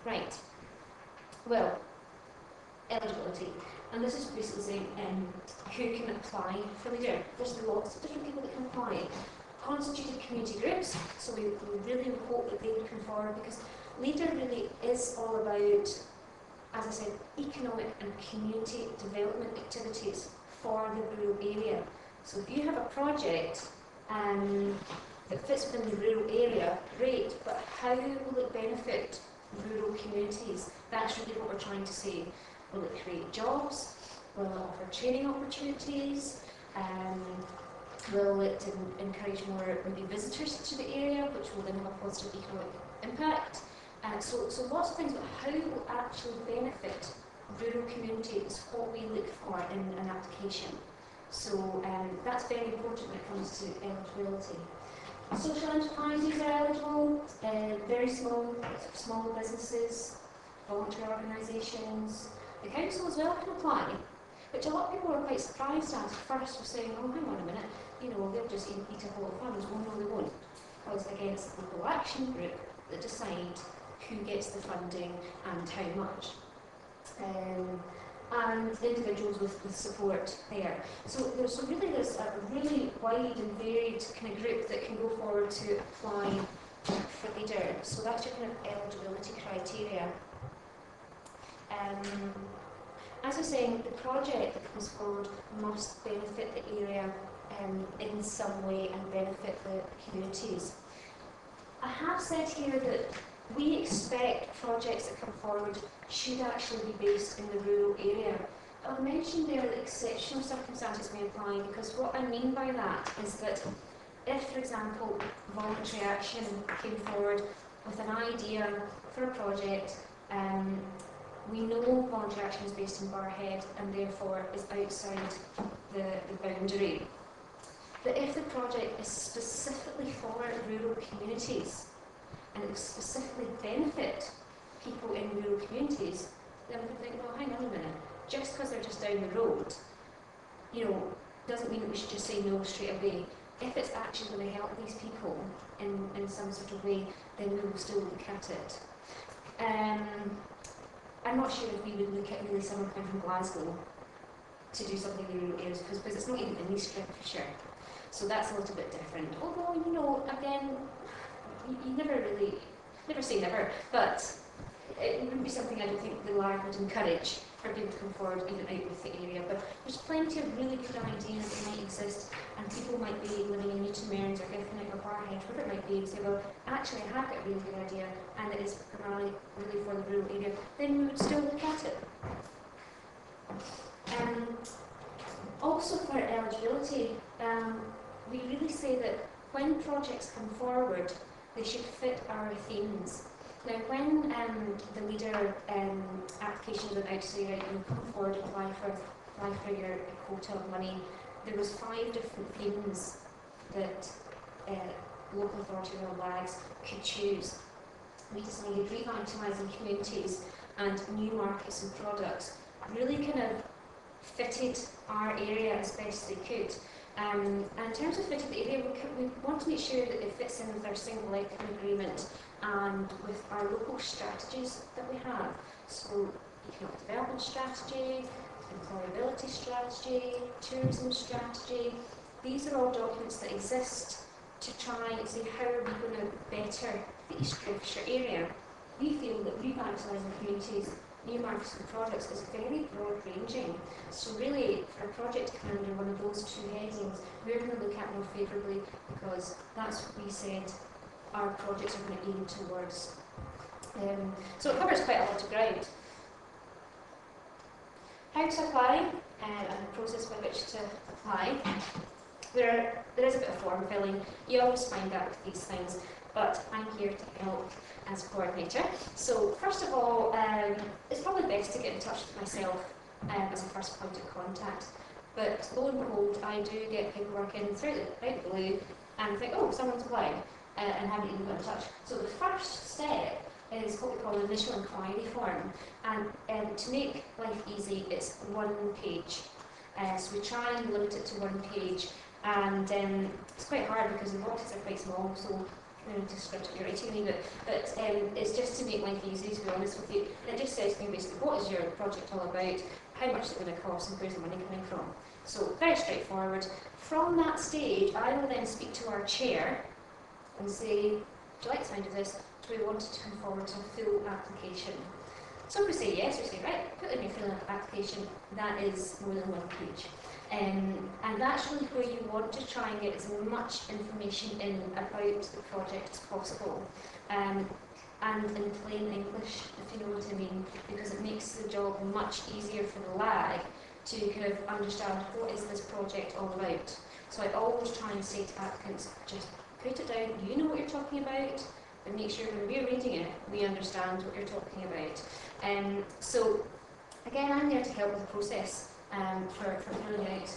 Right. Well, eligibility. And this is basically saying who can apply for leader. There's lots of different people that can apply. Constituted community groups, so we really hope that they would come forward, because leader really is all about, as I said, economic and community development activities for the rural area. So if you have a project that fits within the rural area, great, but how will it benefit rural communities? That's really what we're trying to say. Will it create jobs? Will it offer training opportunities? Will it encourage more maybe visitors to the area, which will then have a positive economic impact? So lots of things, but how it will actually benefit rural community is what we look for in an application. So that's very important when it comes to eligibility. Social enterprises are eligible, very small businesses, voluntary organisations. The council as well can apply, which a lot of people were quite surprised at first, were saying, oh, hang on a minute, they'll just eat up all the funds. Well, no, they won't, because again, it's the local action group that decide who gets the funding and how much. And individuals with support there. So there's a really wide and varied kind of group that can go forward to apply for leader. So that's your kind of eligibility criteria. As I was saying, the project that comes forward must benefit the area in some way and benefit the communities. I have said here that we expect projects that come forward should actually be based in the rural area. I mentioned there that exceptional circumstances may apply, because what I mean by that is that if, for example, voluntary action came forward with an idea for a project, we know voluntary action is based in Barrhead and therefore is outside the boundary. But if the project is specifically for rural communities, and it will specifically benefit people in rural communities, then we could think, well, hang on a minute, just because they're just down the road, doesn't mean that we should just say no straight away. If it's actually going to help these people in some sort of way, then we will still look at it. I'm not sure if we would look at really someone coming from Glasgow to do something in the rural areas, because it's not even in East Renfrewshire. So that's a little bit different. Although, again, you never say never, but it wouldn't be something I don't think the LAG would encourage for people to come forward even out with the area. But there's plenty of really good ideas that might exist, and people might be living in Newton Mearns or Giffinite or Barrhead, whatever it might be, and say, well, actually I have got a really good idea, and it is primarily really for the rural area, then we would still look at it. Also for eligibility, we really say that when projects come forward, they should fit our themes. Now, when the leader applications went out to say, right, you come forward, apply for your quota of money, there was 5 different themes that local authority or LAGs could choose. We decided revitalising communities and new markets and products really kind of fitted our area as best they could. And in terms of fitting the area, we want to make sure that it fits in with our single income agreement and with our local strategies that we have. So, economic development strategy, employability strategy, tourism strategy. These are all documents that exist to try and see how are we going to better the East Renfrewshire area. We feel that revitalising communities, new markets and products is very broad-ranging. So really, for a project to come under one of those 2 headings, we're going to look at more favourably, because that's what we said our projects are going to aim towards. So it covers quite a lot of ground. How to apply and the process by which to apply. There is a bit of form filling. You always find that with these things, but I'm here to help as coordinator. So first of all, it's probably best to get in touch with myself as a first point of contact. But lo and behold, I do get paperwork in out the blue, and think, oh, someone's applied, and haven't even got in touch. So the first step is what we call an initial inquiry form, and to make life easy, it's 1 page. So we try and limit it to 1 page, and it's quite hard because the boxes are quite small, so descriptive writing either, but it's just to make life easy, to be honest with you. And it just says to me basically, what is your project all about, how much is it going to cost, and where's the money coming from. So very straightforward. From that stage, I will then speak to our chair and say, would you like the sound of this? Do we want it to come forward to a full application? So if we say yes, we say, right, put in your full application, that is more than 1 page. And that's really where you want to try and get as much information in about the project as possible. And in plain English, if you know what I mean, because it makes the job much easier for the lag to kind of understand what is this project all about. So I always try and say to applicants, just put it down, you know what you're talking about, and make sure when we're reading it, we understand what you're talking about. So again, I'm there to help with the process for filling out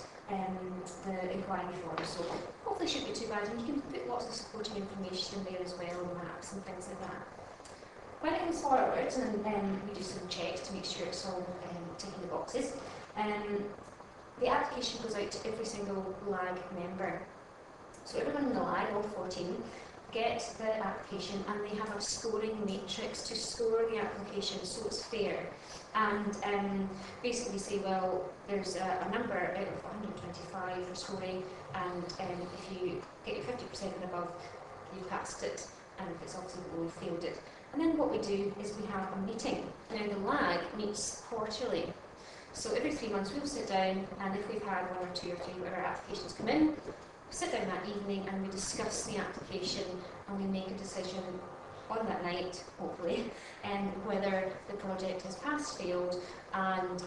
the inquiry form. So hopefully it shouldn't be too bad, and you can put lots of supporting information in there as well, maps and things like that. When it comes forward, and we do some checks to make sure it's all ticking the boxes, the application goes out to every single lag member. So everyone in the lag, all 14, get the application, and they have a scoring matrix to score the application so it's fair. And basically say, well, there's a number out of 125 for scoring, and if you get your 50% and above, you passed it, and if it's obviously below, you failed it. And then what we do is we have a meeting. Now the lag meets quarterly. So every 3 months we'll sit down, and if we've had 1 or 2 or 3 whatever applications come in, we sit down that evening and we discuss the application, and we make a decision on that night, hopefully, whether the project has passed, failed, and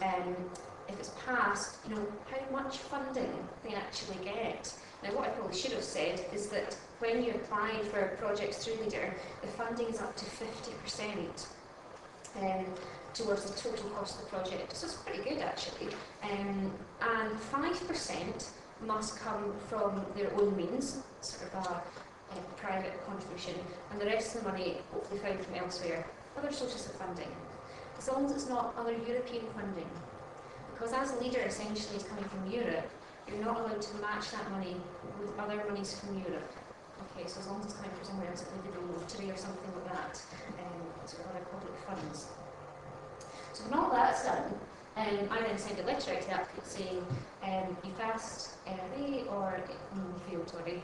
if it's passed, you know, how much funding they actually get. Now what I probably should have said is that when you apply for projects through Leader, the funding is up to 50% towards the total cost of the project. So it's pretty good actually. And 5% must come from their own means, sort of a private contribution, and the rest of the money hopefully found from elsewhere, other sources of funding, as long as it's not other European funding. Because as a Leader essentially is coming from Europe, you're not allowed to match that money with other monies from Europe. Okay, so as long as it's coming from somewhere else, like maybe the lottery or something like that, sort of other public funds. So when all that's done, I then send a letter out to the applicant saying, you passed early, or you failed, sorry.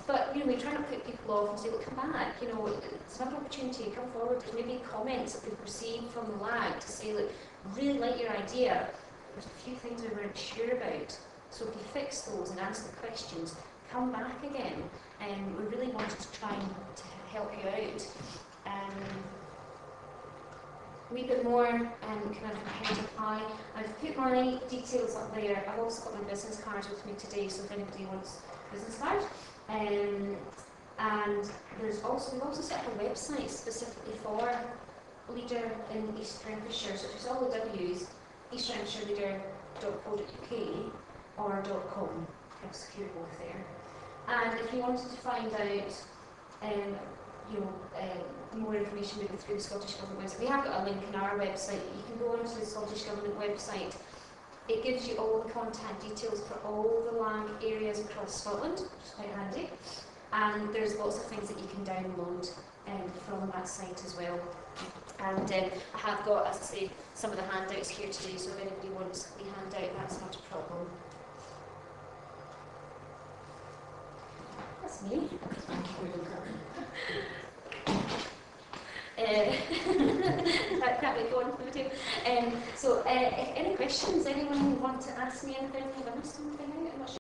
But you know, we try not to put people off and say, look, come back, you know, it's another opportunity, come forward. There's maybe comments that we've received from the lag to say, look, really like your idea, there's a few things we weren't sure about. So if you fix those and answer the questions, come back again. And we really wanted to try and to help you out. A wee bit more kind of how to apply. I've put my details up there. I've also got my business cards with me today, so if anybody wants a business card. And we've also set up a website specifically for Leader in East Renfrewshire. So if it's all the W's, eastrenfreshireleader.co.uk or .com. I've secured both there. And if you wanted to find out more information maybe through the Scottish Government website, we have got a link in our website. You can go onto the Scottish Government website. It gives you all the contact details for all the lag areas across Scotland, which is quite handy. And there's lots of things that you can download from that site as well. And I have got, as I say, some of the handouts here today, so if anybody wants the handout, that's not a problem. That's me. Thank you. That can't be going for me too. So, any questions? Anyone want to ask me anything? Have I missed something out? I'm not sure.